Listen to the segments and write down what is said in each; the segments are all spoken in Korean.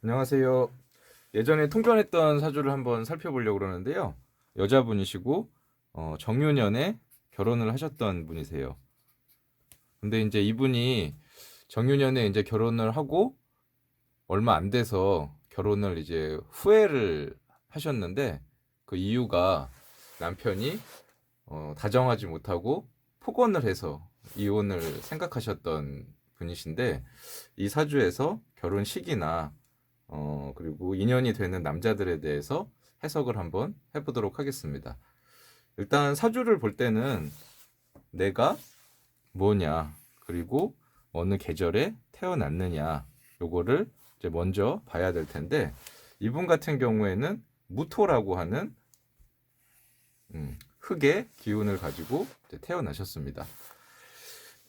안녕하세요. 예전에 통변했던 사주를 한번 살펴보려고 그러는데요. 여자분이시고 정유년에 결혼을 하셨던 분이세요. 근데 이제 이분이 정유년에 이제 결혼을 하고 얼마 안 돼서 결혼을 이제 후회를 하셨는데 그 이유가 남편이 다정하지 못하고 폭언을 해서 이혼을 생각하셨던 분이신데 이 사주에서 결혼 시기나 그리고 인연이 되는 남자들에 대해서 해석을 한번 해보도록 하겠습니다. 일단 사주를 볼 때는 내가 뭐냐, 그리고 어느 계절에 태어났느냐, 요거를 이제 먼저 봐야 될 텐데, 이분 같은 경우에는 무토라고 하는 흙의 기운을 가지고 이제 태어나셨습니다.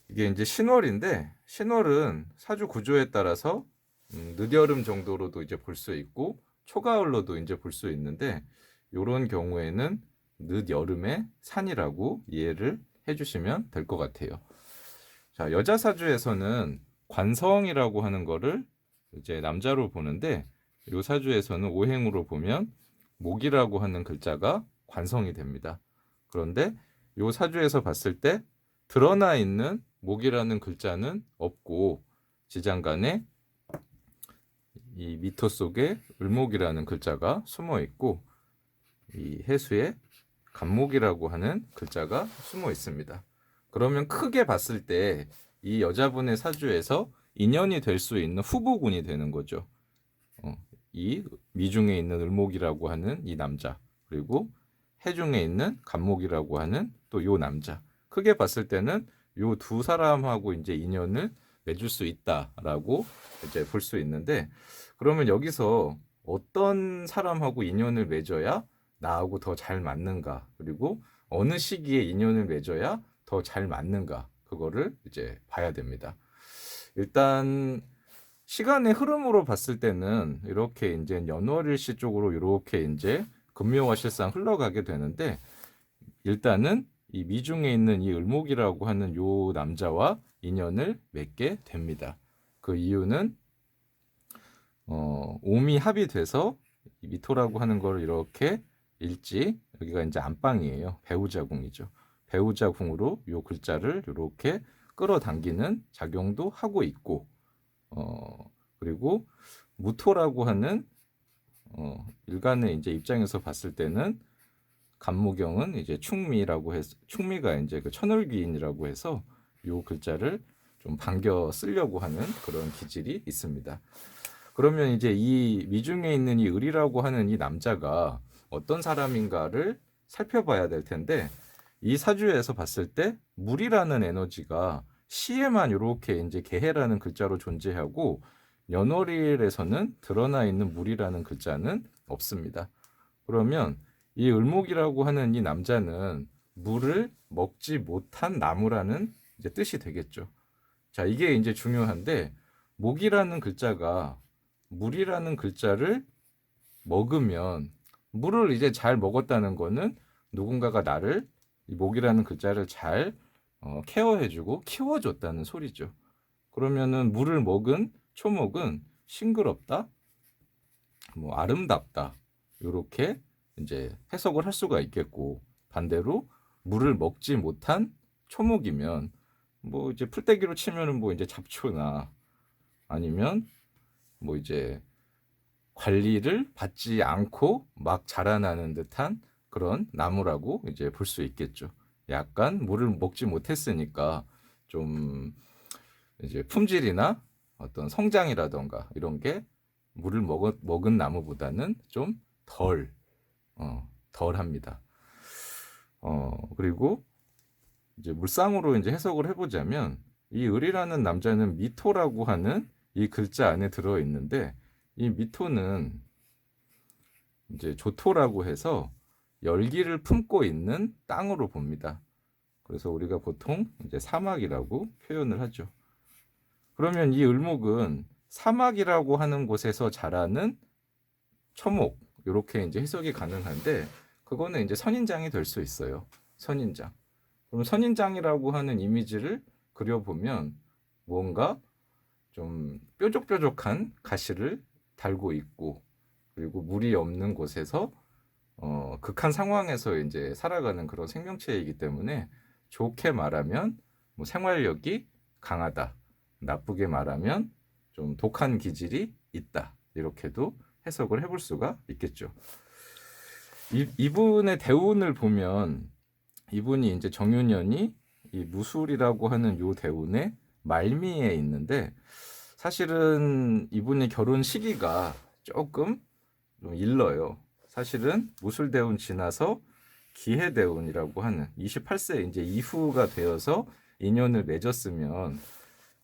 이게 이제 신월인데, 신월은 사주 구조에 따라서 늦여름 정도로도 이제 볼 수 있고 초가을로도 이제 볼 수 있는데 이런 경우에는 늦여름의 산이라고 이해를 해주시면 될 것 같아요. 자, 여자 사주에서는 관성이라고 하는 거를 이제 남자로 보는데 이 사주에서는 오행으로 보면 목이라고 하는 글자가 관성이 됩니다. 그런데 이 사주에서 봤을 때 드러나 있는 목이라는 글자는 없고 지장간에 이 미터 속에 을목이라는 글자가 숨어 있고 이 해수에 간목이라고 하는 글자가 숨어 있습니다. 그러면 크게 봤을 때 이 여자분의 사주에서 인연이 될 수 있는 후보군이 되는 거죠. 이 미중에 있는 을목이라고 하는 이 남자, 그리고 해중에 있는 간목이라고 하는 또 요 남자. 크게 봤을 때는 요 두 사람하고 이제 인연을 맺을 수 있다라고 이제 볼 수 있는데, 그러면 여기서 어떤 사람하고 인연을 맺어야 나하고 더 잘 맞는가, 그리고 어느 시기에 인연을 맺어야 더 잘 맞는가, 그거를 이제 봐야 됩니다. 일단 시간의 흐름으로 봤을 때는 이렇게 이제 연월일시 쪽으로 이렇게 이제 금묘와 실상 흘러가게 되는데, 일단은 이 미중에 있는 이 을목이라고 하는 요 남자와 인연을 맺게 됩니다. 그 이유는 오미 합이 돼서 이 미토라고 하는 걸 이렇게 일지, 여기가 이제 안방이에요. 배우자궁이죠. 배우자궁으로 요 글자를 이렇게 끌어당기는 작용도 하고 있고, 그리고 무토라고 하는 일간의 이제 입장에서 봤을 때는 간무경은 이제 충미라고 해서, 충미가 이제 그 천을귀인이라고 해서 요 글자를 좀 반겨 쓰려고 하는 그런 기질이 있습니다. 그러면 이제 이 미중에 있는 이 을이라고 하는 이 남자가 어떤 사람인가를 살펴봐야 될 텐데, 이 사주에서 봤을 때 물이라는 에너지가 시에만 이렇게 이제 개해라는 글자로 존재하고 연월일에서는 드러나 있는 물이라는 글자는 없습니다. 그러면 이 을목이라고 하는 이 남자는 물을 먹지 못한 나무라는 이제 뜻이 되겠죠. 자, 이게 이제 중요한데, 목이라는 글자가 물이라는 글자를 먹으면, 물을 이제 잘 먹었다는 거는 누군가가 나를 이 목이라는 글자를 잘 케어해주고 키워줬다는 소리죠. 그러면은 물을 먹은 초목은 싱그럽다, 뭐 아름답다, 이렇게 이제 해석을 할 수가 있겠고, 반대로 물을 먹지 못한 초목이면 뭐 이제 풀떼기로 치면은 뭐 이제 잡초나 아니면 뭐 이제 관리를 받지 않고 막 자라나는 듯한 그런 나무라고 이제 볼 수 있겠죠. 약간 물을 먹지 못했으니까 좀 이제 품질이나 어떤 성장이라던가 이런 게 물을 먹은 나무보다는 좀 덜 합니다. 그리고 이제 물상으로 이제 해석을 해보자면 이 을이라는 남자는 미토라고 하는 이 글자 안에 들어 있는데, 이 미토는 이제 조토라고 해서 열기를 품고 있는 땅으로 봅니다. 그래서 우리가 보통 이제 사막이라고 표현을 하죠. 그러면 이 을목은 사막이라고 하는 곳에서 자라는 초목, 이렇게 이제 해석이 가능한데, 그거는 이제 선인장이 될 수 있어요. 선인장. 그럼 선인장이라고 하는 이미지를 그려보면 뭔가 좀 뾰족뾰족한 가시를 달고 있고, 그리고 물이 없는 곳에서 극한 상황에서 이제 살아가는 그런 생명체이기 때문에, 좋게 말하면 뭐 생활력이 강하다, 나쁘게 말하면 좀 독한 기질이 있다, 이렇게도 해석을 해볼 수가 있겠죠. 이분의 대운을 보면, 이분이 이제 정윤연이 이 무술이라고 하는 요 대운의 말미에 있는데, 사실은 이분의 결혼 시기가 조금 좀 일러요. 사실은 무술대운 지나서 기해대운이라고 하는 28세 이제 이후가 되어서 인연을 맺었으면,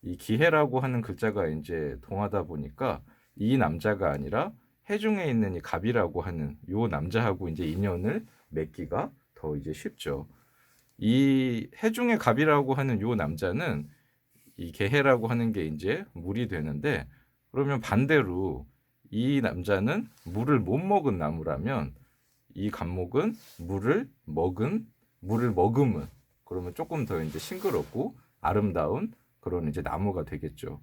이 기해라고 하는 글자가 이제 동하다 보니까 이 남자가 아니라 해중에 있는 이 갑이라고 하는 요 남자하고 이제 인연을 맺기가 더 이제 쉽죠. 이 해중의 갑이라고 하는 요 남자는 이 개해라고 하는 게 이제 물이 되는데, 그러면 반대로 이 남자는 물을 못 먹은 나무라면, 이 갑목은 물을 머금은, 그러면 조금 더 이제 싱그럽고 아름다운 그런 이제 나무가 되겠죠.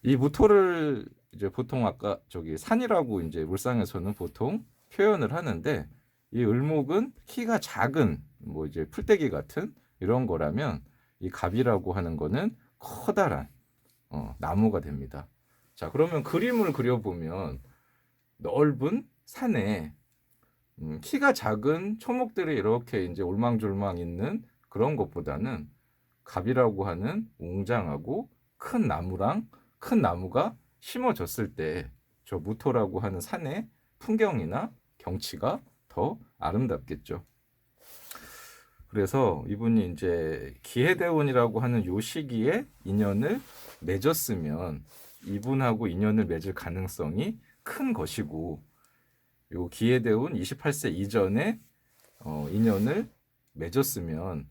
이 무토를 이제 보통 아까 저기 산이라고 이제 물상에서는 보통 표현을 하는데, 이 을목은 키가 작은 뭐 이제 풀떼기 같은 이런 거라면, 이 갑이라고 하는 거는 커다란 나무가 됩니다. 자, 그러면 그림을 그려보면 넓은 산에 키가 작은 초목들이 이렇게 이제 올망졸망 있는 그런 것보다는, 갑이라고 하는 웅장하고 큰 나무가 심어졌을 때 저 무토라고 하는 산의 풍경이나 경치가 더 아름답겠죠. 그래서 이분이 이제 기해대운이라고 하는 요 시기에 인연을 맺었으면, 이분하고 인연을 맺을 가능성이 큰 것이고, 요 기해대운 28세 이전에 인연을 맺었으면,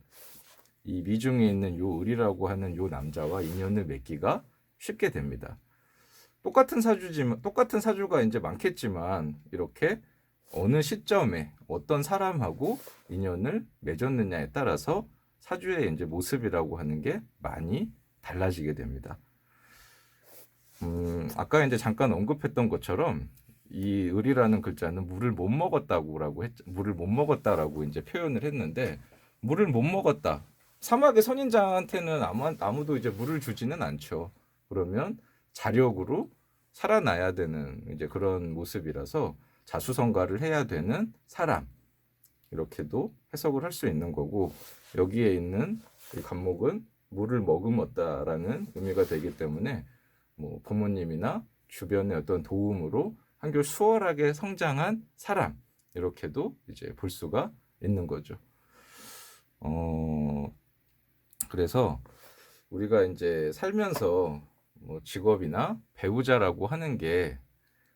이 미중에 있는 요 을이라고 하는 요 남자와 인연을 맺기가 쉽게 됩니다. 똑같은 사주가 이제 많겠지만, 이렇게 어느 시점에 어떤 사람하고 인연을 맺었느냐에 따라서 사주의 이제 모습이라고 하는 게 많이 달라지게 됩니다. 아까 이제 잠깐 언급했던 것처럼 이 을이라는 글자는 물을 못 먹었다라고 이제 표현을 했는데, 물을 못 먹었다. 사막의 선인장한테는 아무도 이제 물을 주지는 않죠. 그러면 자력으로 살아나야 되는 이제 그런 모습이라서, 자수성가를 해야 되는 사람, 이렇게도 해석을 할 수 있는 거고, 여기에 있는 이 간목은 물을 머금었다라는 의미가 되기 때문에, 뭐 부모님이나 주변의 어떤 도움으로 한결 수월하게 성장한 사람, 이렇게도 이제 볼 수가 있는 거죠. 그래서 우리가 이제 살면서 뭐 직업이나 배우자라고 하는 게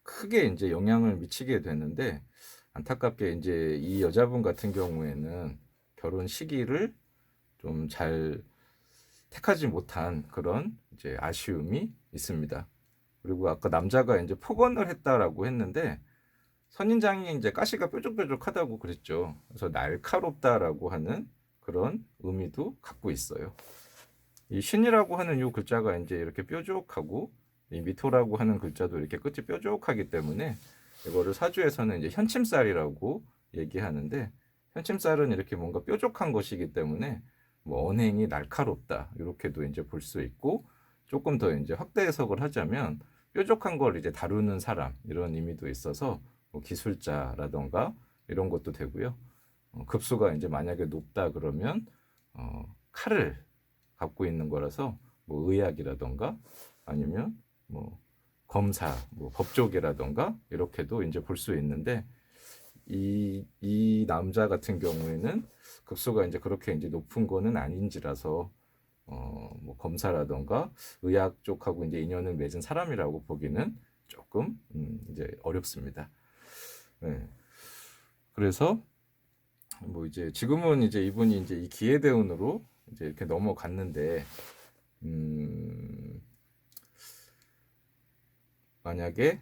크게 이제 영향을 미치게 되는데, 안타깝게 이제 이 여자분 같은 경우에는 결혼 시기를 좀 잘 택하지 못한 그런 이제 아쉬움이 있습니다. 그리고 아까 남자가 이제 폭언을 했다라고 했는데, 선인장이 이제 가시가 뾰족뾰족하다고 그랬죠. 그래서 날카롭다라고 하는 그런 의미도 갖고 있어요. 이 신이라고 하는 이 글자가 이제 이렇게 뾰족하고, 이 미토라고 하는 글자도 이렇게 끝이 뾰족하기 때문에, 이거를 사주에서는 이제 현침살이라고 얘기하는데, 현침살은 이렇게 뭔가 뾰족한 것이기 때문에 뭐 언행이 날카롭다, 이렇게도 이제 볼 수 있고, 조금 더 이제 확대 해석을 하자면 뾰족한 걸 이제 다루는 사람, 이런 의미도 있어서 뭐 기술자라던가 이런 것도 되고요. 급수가 이제 만약에 높다 그러면 칼을 갖고 있는 거라서, 뭐 의학이라던가 아니면 뭐 검사, 뭐 법조계라던가 이렇게도 이제 볼 수 있는데, 이 남자 같은 경우에는 급수가 이제 그렇게 이제 높은 거는 아닌지라서 뭐 검사라던가 의학 쪽하고 이제 인연을 맺은 사람이라고 보기는 조금 이제 어렵습니다. 네. 그래서 뭐 이제 지금은 이제 이분이 이제 이 기해대운으로 이제 이렇게 넘어갔는데, 만약에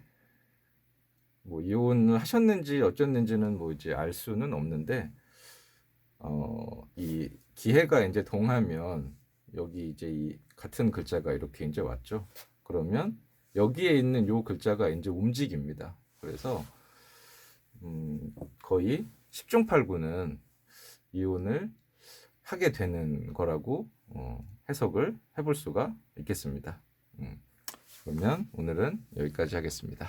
뭐 이혼을 하셨는지 어쨌는지는 뭐 이제 알 수는 없는데, 이 기해가 이제 동하면 여기 이제 이 같은 글자가 이렇게 이제 왔죠. 그러면 여기에 있는 요 글자가 이제 움직입니다. 그래서 거의 10중 8구는 이혼을 하게 되는 거라고 해석을 해볼 수가 있겠습니다. 그러면 오늘은 여기까지 하겠습니다.